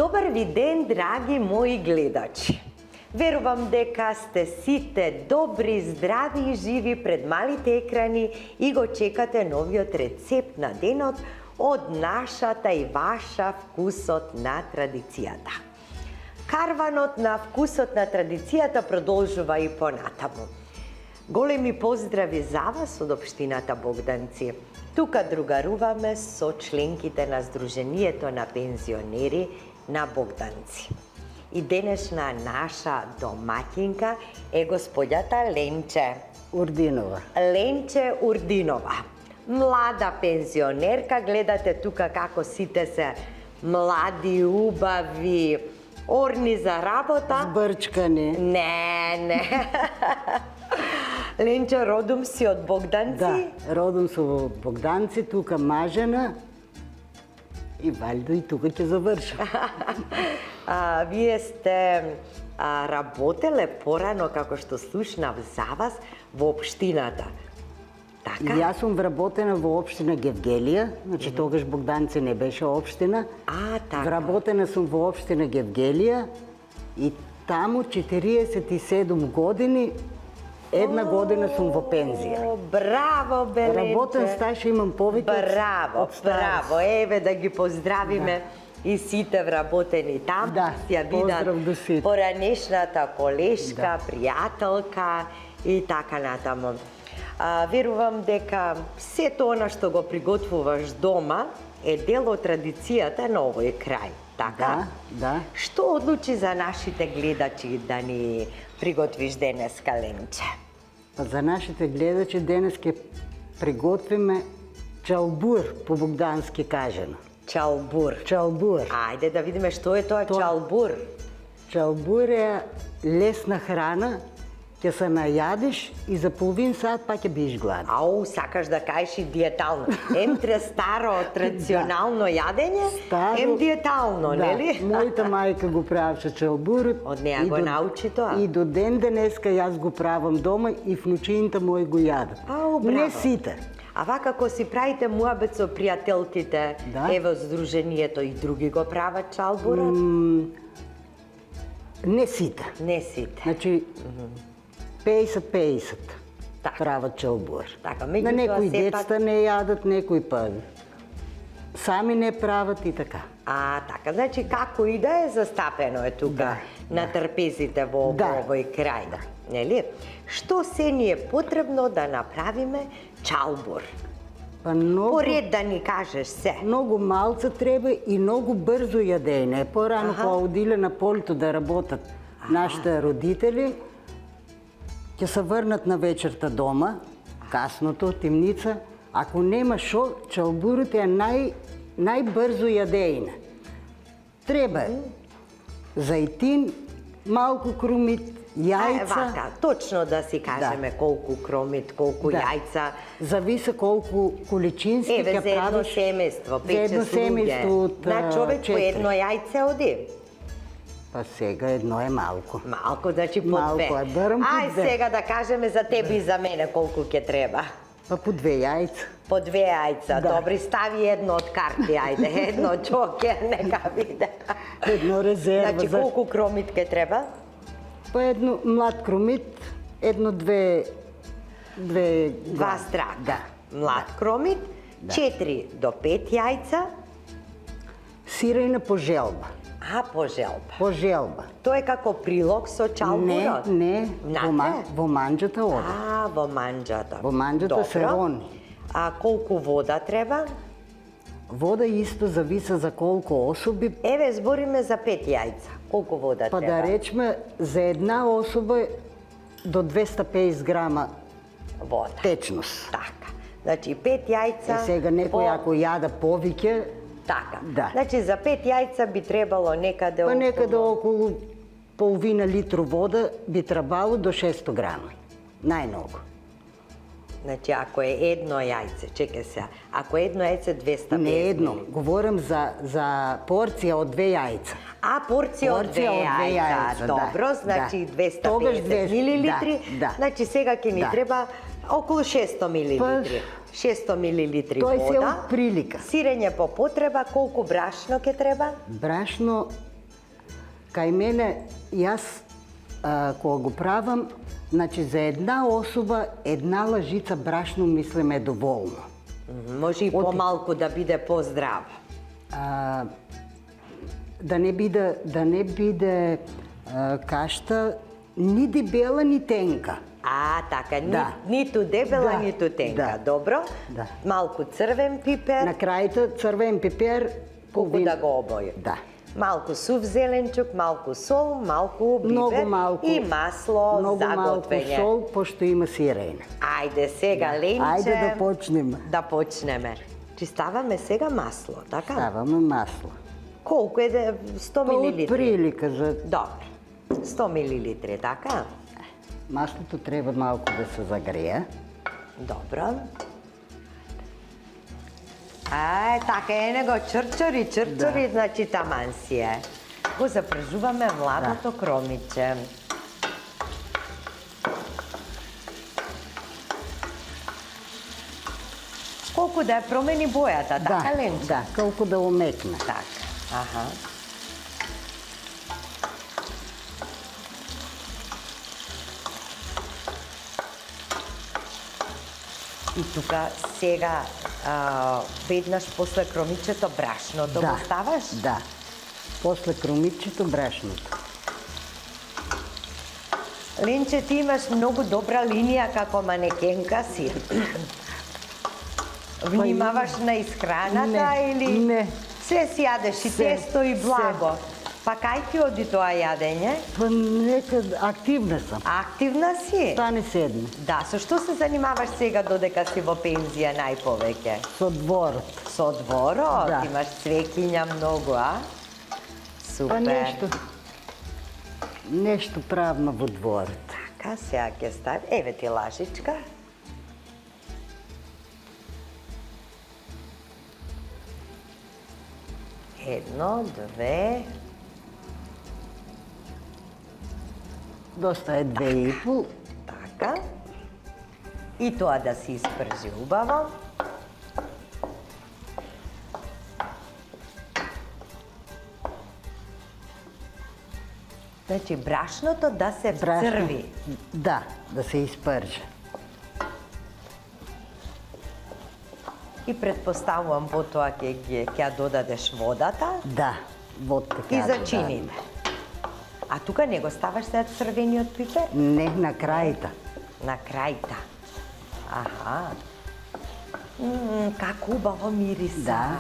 Добар ви ден, драги мои гледачи! Верувам дека сте сите добри, здрави и живи пред малите екрани и го чекате новиот рецепт на денот од нашата и ваша вкусот на традицијата. Карванот на вкусот на традицијата продолжува и понатаму. Големи поздрави за вас од општината Богданци. Тука другаруваме со членките на Сдруженијето на пензионери на Богданци. И денешна наша домаќинка е господјата Ленче Урдинова. Ленче Урдинова. Млада пензионерка, гледате тука како сите се млади, убави, орни за работа. Сбрчкани. Не. Ленче, родом си од Богданци? Да, родом сум во Богданци, тука мажена и валјда и тука ќе завршам. Вие сте работеле порано, како што слушнав за вас, во општината. Така? Јас сум вработена во општина Гевгелија, значи тогаш Богданци не беше општина. Така. Вработена сум во општина Гевгелија и таму 47 години, една година сум во пензија. Браво, бе, Ленче. Работен стаж имам повеќе Браво. Еве да ги поздравиме. И сите вработени там, Да, ја поздрав до видат сите. поранешната колешка, пријателка и така натаму. Верувам дека сето она што го приготвуваш дома е дел од традицијата на овој крај, така? Да. Што одлучи за нашите гледачи да ни приготвиш денеска, Ленче? Па за нашите гледачи денес ќе приготвиме чалбур, по богдански кажано. Чалбур. Чалбур. Ајде да видиме што е тоа чалбур. Чалбур е лесна храна, ќе се најадиш и за половин сат па ќе бидеш гладен. Ау, сакаш да кажеш и диетално. Ем старо, традиционално јадење, ем диетално, нели? Мојата мајка го правеше чалбурот. Од неа го научи тоа? И до ден денеска јас го правам дома и внучините мои го јадат. Ау, браво. Не сите. А вака како си правите муабет со пријателките, Да. ево Сдруженијето и други го прават чалбурот? Не сите. Не сите. Значи, 50-50 Така. прават чалбур. Така, На меѓутоа некои сепак- децата не јадат, некои па сами не прават и така. Така, значи како и да е застапено е тука на трпезите во овој крај, нели? Што се ни е потребно да направиме чалбур? Па многу, Поред да ни кажеш се. многу малца треба и многу брзо јадење. Порано кога одиле на полето да работат нашите родители, ќе се врнат на вечерта дома, касното, темница. Ако нема шо, чалбурот е најбрзо јадење. Треба зајтин, малку крумит, јајца. Вака, точно да си кажеме колку кромит, колку јајца. Зависи колку количински Еве, ќе за едно правиш. семејство, За едно 5-6 семејство луѓе. од На човек по 4. едно јајце оди. Па сега едно е малку. Малку, значи по Малку, две. а барам по Ај две. сега да кажеме за тебе и за мене колку ќе треба. Па по 2 јајца. По 2 јајца, Да. добри, стави едно од карти, ајде, едно чокер, нека виде. Едно резерва. Значи, колку кромит ќе треба? Па едно млад кромит, две 2 страка. Да. Млад кромит, 4 до 5 јајца, Сирење по желба. по желба. По желба. Тоа е како прилог со чалбурот? Не, Внатре? во манџата оде. Во манџата. Во манџата се Добро. рони. А колку вода треба? Вода исто зависи за колку особи. Еве, збориме за 5 јајца. Колку вода Па треба? да речеме, за една особа до 250 грама Вода. течност. Така. Значи 5 јајца. Сега некој ако јада повеќе, Така. Да. Значи за 5 јајца би требало некаде па некаде околу половина литро вода би требало до 600 грама. Најмногу. Значи ако е едно јајце, чекај се, ако е едно јајце 250 Не едно, мили. говорам за порција од 2 јајца. Порција од 2 јајца. да. Добро, значи Да. 250 Тогаш 200, милилитри. да. Значи сега ќе ни Да. треба околу 600 милилитри. 600 милилитри Тој се вода. од прилика. Сирење по потреба, колку брашно ќе треба? Брашно Кај мене, јас кога го правам, значи за една особа, една лъжица брашно мислим е доволно. Може и помалку да биде поздрава. Да не биде кашта ни дебела, ни тенка. Така, Да. ниту дебела, Да, ниту тенка. да. Добро. Да. Малку црвен пипер, На крајта црвен пипер, колку да го обои. Да. Малку сув зеленчук, малку сол, малку бибер Многу малку. и масло Многу за малку готвење. сол, пошто има сирене. Ајде сега, Ленче. Ајде да почнеме. Да почнеме. Чи ставаме сега масло, така? Ставаме масло. Колку е? 100 Па мл? од прилика за... Добро. 100 мл, така? Маслото треба малку да се загрее. Добро. Така е, него чрчори, значи таман си е. Го запрежуваме младото кромиче. Колку да ја промени бојата, така Ленче? Да, колку да омекне. Така, аха. И тука сега, веднаш после кромичето брашното го ставаш? Да. После кромичето брашното. Ленче, ти имаш многу добра линија како манекенка си. Внимаваш на исхраната Не, или... не. Се си јадеш и Се, тесто и благо. се. Па кај ти оди тоа јадење? Па нека активна сам. Активна си? Стане седне. Да, со што се занимаваш сега додека си во пензија најповеќе? Со дворот. Со дворот? Да. Имаш цвеќиња многу, а? Супер. Па нешто правно во дворот. Така, сега ќе стави. Еве ти лажичка. Едно, две. Доста е 2,5. Така. И тоа да се испржи убаво. Значи, брашното да се црви. Да, да се испржи. И предпоставувам потоа ќе ја додадеш водата Да, водка и ќе зачините. А тука не го ставаш сега црвениот пипер? Не, на крајта. На крајта. Аха. Како убаво мириса. Да.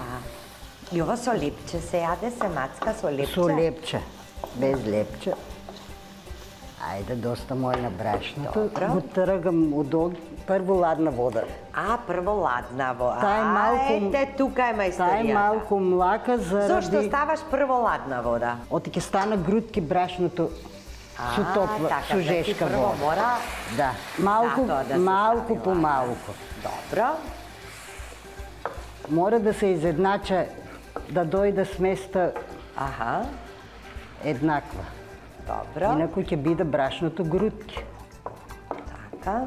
И ова со лепче се јаде, се мацка со лепче? Со лепче, без лепче. Ајде, доста му е на брашното. Добро. Го тргам од прво ладна вода. Прво ладна вода. Тај малку... Ете, тука е мајсторијата. Тај малку млака заради... Зошто ставаш прво ладна вода? Оти ќе стана грудки брашното со топла, така, со значи жешка прво вода. мора... Да, малку, тоа да се малку стави по ладна. малку. Добро. Мора да се изеднача, да дојде сместа Аха. еднаква. Добро. Инаку ќе биде брашното грудки. Така.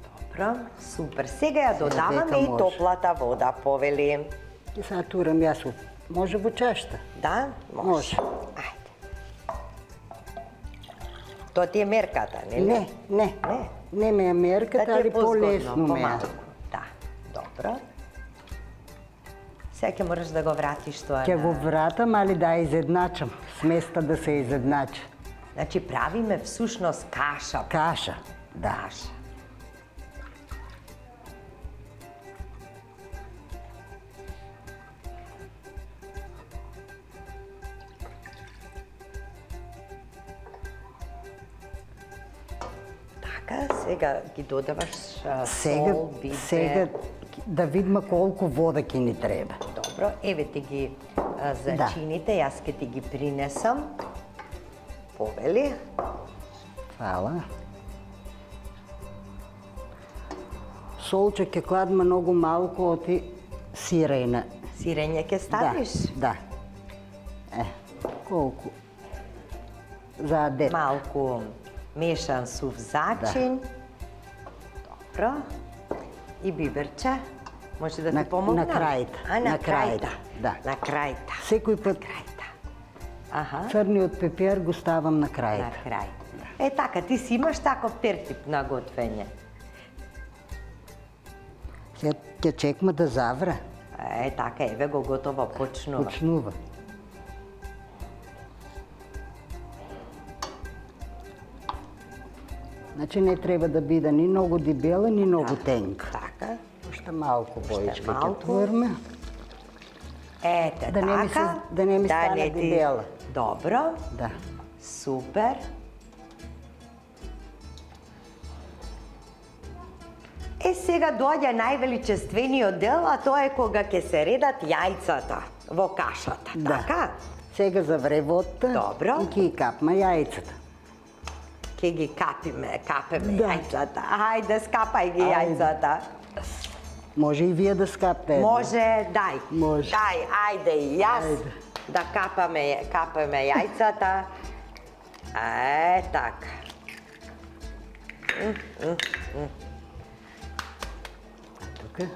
Добро, супер. Сега ја додаваме дека и може. топлата вода, повели. И сега турам јас, може во чашта? Да? Може. Ајде. Тоа ти е мерката, нели? Не, не. Не. Не ме ја мерката, Да ти али е позгодно, по-лесно ме ја. помалку. Да, добро. Сега ќе мораш да го вратиш тоа Ќе на... го вратам, али да ја изедначам. Сместа да се изедначи. Значи правиме всушност каша. Каша. Да. Каша. Така, сега ги додаваш Сега, сол, бибер. сега да видиме колку вода ќе ни треба. Добро, еве ти ги зачините, јас ќе ти ги принесам. Повели. Фала. Солче ќе кладме многу малку оти сирење. Сирење ќе ставиш? Да. Колку? За дет. Малку mešan suv začin. Dobro. I biberče. Може да ти помогна? На крајта. На крајта. Да. На крајта. Секој пат црниот пепер го ставам на На крајта. крај. Така, ти си имаш таков тертип на готвење. Сега ќе чекаме да завре. Така, еве го готово, почнува. Почнува. Значи не треба да биде ни многу дебела, ни многу тенка. Така. Уште малку боичка ќе малку. тврме. Ете, Да не ми така. се- да не ми стане ти- дебела. Добро. Да. Супер. Сега доаѓа највеличествениот дел, а тоа е кога ќе се редат јајцата во кашата, Да. така? Сега завре водата Добро. и ќе ги капме јајцата. Ќе ги капеме Да. јајцата. Ајде, скапај ги Ајде. јајцата. Може и вие да скапте едно. Може, дај. Може. Дај, ајде и јас Ајде. да капаме јајцата. Така. Тука.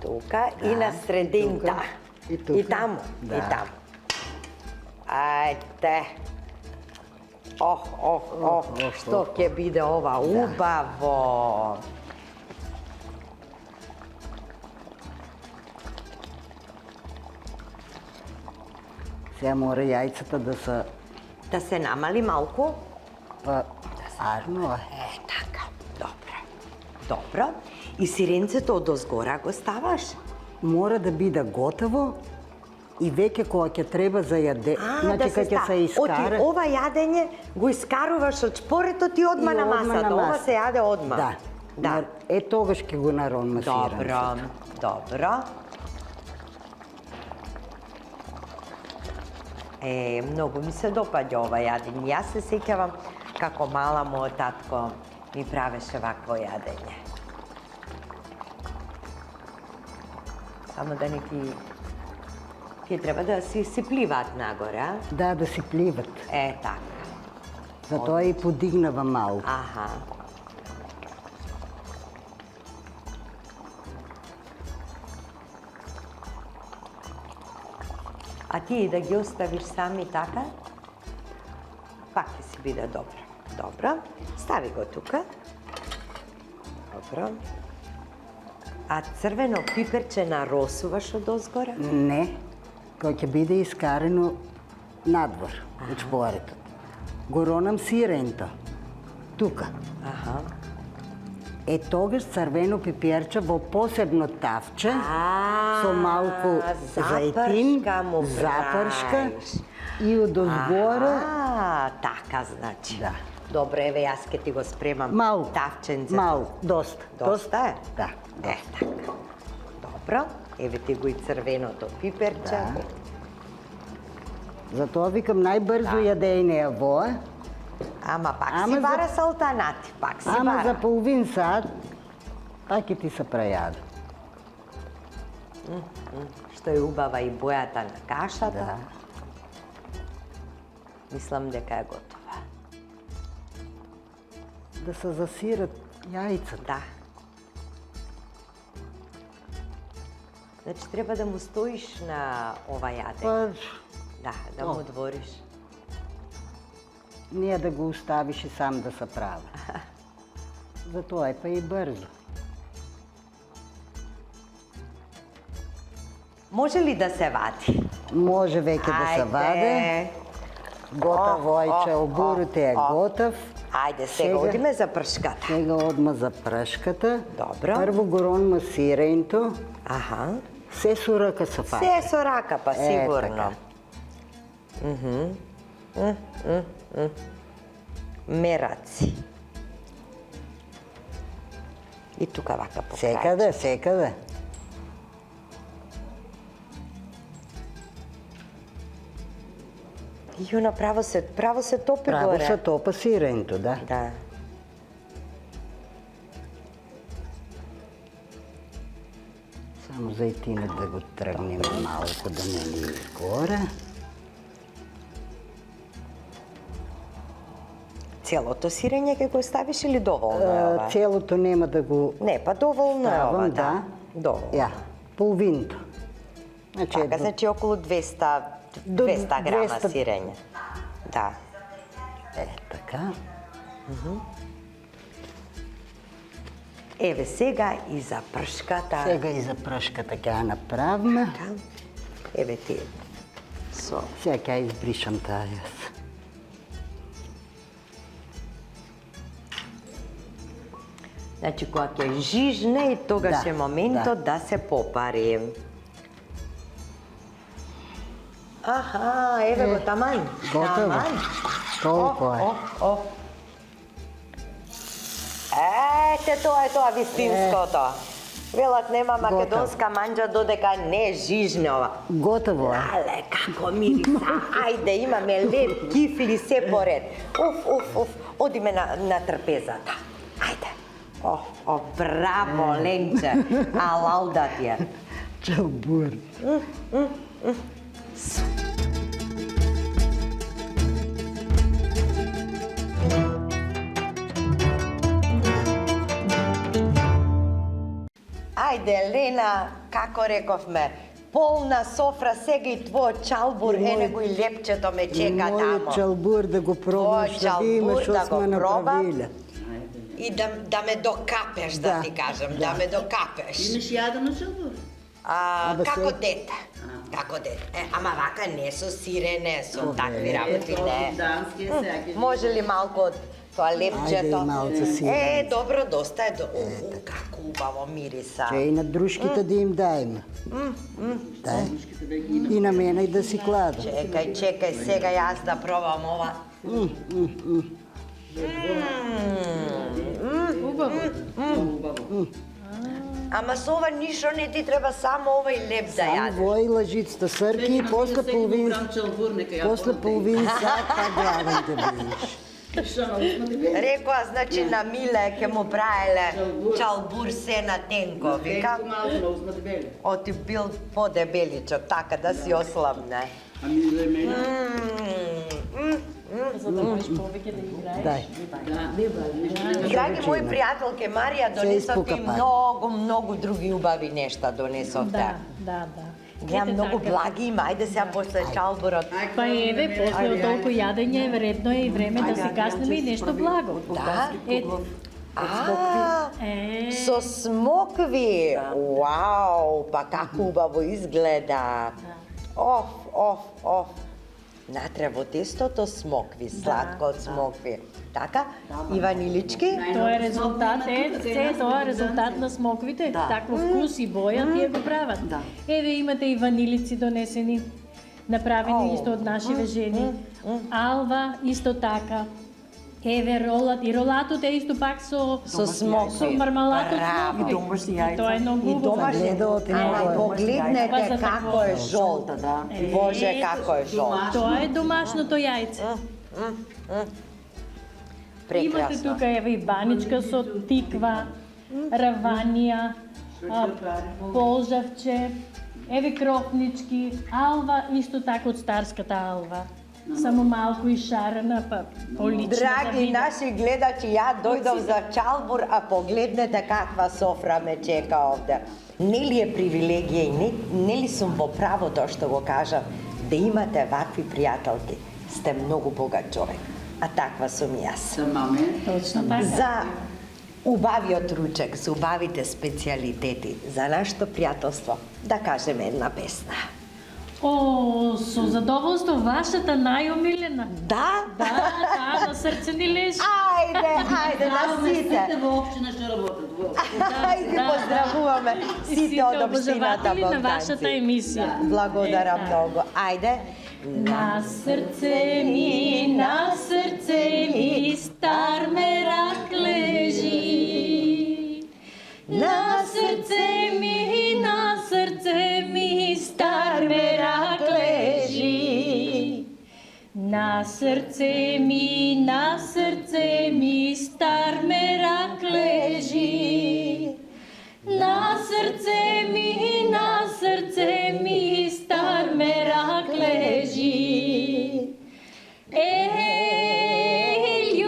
Тука и на срединта. тука. И тука. И таму, Да. и таму. Ајде. Ох, што ќе биде ова убаво. Сега мора јајцата да се Да се намали малку. арно е. Така, добро. Добро. И сиренцето од озгора го ставаш? Мора да биде готово и веќе кога ќе треба за јаде, значи кога ќе се искара. Ова јадење го искаруваш од шпоретот и одма и на одма масата. Ова се јаде одма. Да. Да. Тогаш ќе го наронме Добро, сиренцето. добро. Многу ми се допаѓа ова јадење. Јас се сеќавам како мала мојот татко ми правеше вакво јадење. Само да не ќе треба да си пливаат нагоре, а? Да, да си пливат. Така. Затоа и подигнава малку. Аха. А ти да ги оставиш сами така, пак ќе си биде добро. Добро. Стави го тука. Добро. А црвено пиперче наросуваш од озгора? Не, кој ќе биде искарено надвор, од шпоретот. Го ронам сиренто. Тука. Аха. Тогаш црвено пиперче во посебно тавче со малку зајтин, запршка и од озгора Така значи. Да. Добро, еве јас ке ти го спремам малку, тавченцето. малку, доста. Доста е? Да. Така. Добро, еве ти го и црвеното пиперче. Да. Затоа викам најбрзо јадење е овоа. Ама пак си Ама бара за- салтанати, пак си Ама бара. за половин сат пак ќе ти се прејаде. Што е убава и бојата на кашата. Да. Мислам дека е готова. Да се засират јајцата. Да. Значи треба да му стоиш на ова јадење. Па, Да, да му двориш. ние да го оставиш и сам да се прави. Затоа е па и брзо. Може ли да се вади? Може веќе да се ваде. Готово ојче, обурот е готов. Ајде, сега одиме за пршката. Сега одма за пршката. Добро. Прво го ронма сиренто. Аха. Се со рака се фаќа. Се со рака, па сигурно. Мераци. И тука вака по крај. Секаде, секаде. И она право се топи Право горе. се топа сиренто, да. Да. Само зајтинот да го тргнеме малку да не ни изгоре. Целото сирење ќе го ставиш или доволно е ова? Целото нема да го Не, па доволно е ова, ставам, да. Доволно. Ја, половинто. Значи, Така, значи околу 200 грама 200. сирење. Да. така. Еве сега и за пршката. Сега и за прашката ќе ја направиме. Еве ти. Со. Сега ќе ја избришам таа јас. Значи кога ќе жижне и тогаш Да, е моментот да се попари. Аха, еве го таман. Готово. Таман. Толку е. Ете, тоа е тоа вистинското. Велат нема македонска манџа додека не жижне ова. Готово е. Але, како мириса. Ајде, имаме леп, кифли, се поред. Уф. Одиме на трпезата. Ајде. Браво, Ленче. Алауда ти е. Чалбур. Ајде, Лена, како рековме, полна софра, сега и твој чалбур, ене го и лепчето ме чека тамо. Мојот чалбур да го пробаш, да видиме што да го сме пробам. направиле. И да ме докапеш, да ти кажам, да ме докапеш. Имаш јадено чалбур? Абе, Како се- дете. Како дете. Ама вака не со сирене, со такви работи, не. Дански е сега. ќе- Може ли малку од тоа лепчето? Ајде и малце сирене. Добро, доста е. Како убаво мириса. Че и на дружките да им дајме. Дај. И на мене и да си клада. Чекај, сега јас да пробам ова. Ама со ова ништо не ти треба, само овој леп да Само јадеш. вој лъжицата сърки и после половин, чалбур, нека ја после половин сат па гладен ќе бидеш. Рекоа, значи на Миле ќе му правеле чалбур се на тенко, вика. малку на узма дебели. Оти бил по-дебеличок, така да си ослабне. Ами за мене? За да можеш повеќе да играеш. Дај. Драги мои пријателки, Марија донесовте испука, па. многу други убави нешта донесовте. Да. Гледам Ете многу така. благи има, ајде сега после чалбурот. Па еве, после од толку јадење, веројатно е и време да си каснеме и нешто благо. Да? Ете, Со смокви. Вау, па како убаво изгледа. Оф. Натре во тестото смокви, сладко од смокви. Така? И ванилички? тоа е резултат, се тоа е резултат на смоквите, такво вкус и боја тие го прават. Еве имате и ванилици донесени, направени исто од нашиве жени. Алва исто така. Еве ролат, и ролатот е исто пак со смокви. со мармалад од Браво. смокви. И домашни јајца. И тоа е многу И убаво. домашни. Гледалот и Ама много е. Па погледнете за како такво. е жолт. Боже, како е жолт. Тоа е домашното јајце. Имате Прекрасно. тука еве и баничка со тиква, раванија, полжавче, еве крофнички, алва исто така од старската алва. Само малку и шарена, па полична да Драги биде. наши гледачи, ја дојдов за чалбур, а погледнете каква софра ме чека овде. Нели е привилегија и нели сум во правото што го кажам, да имате вакви пријателки. Сте многу богат човек, а таква сум јас. За маме. Точно така. За убавиот ручек, за убавите специјалитети, за нашето пријателство, да кажеме една песна. О, со задоволство, вашата најомилена. Да? Да, на срце ни лежи. Ајде, на сите. Сите во општина што работат. Ајде, поздравуваме И сите од општината обожаватели на вашата Богданци. емисија. Благодарам многу. Ајде. На срце ми стар мерак лежи. На срце ми стар мерак лежи. На срце ми стар мерак лежи. На срце ми стар мерак лежи. Ей,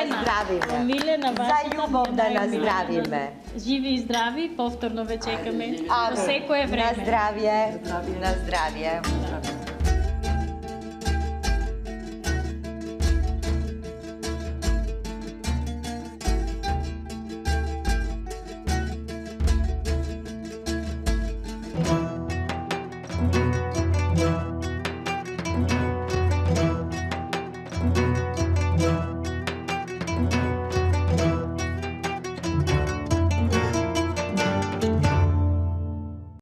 наздравиме. Милена, За вашата љубов да ми е најмилена. наздравиме. Живи и здрави, повторно ве чекаме. Во Ами, секое на време. здравје. Здравје. На здравје.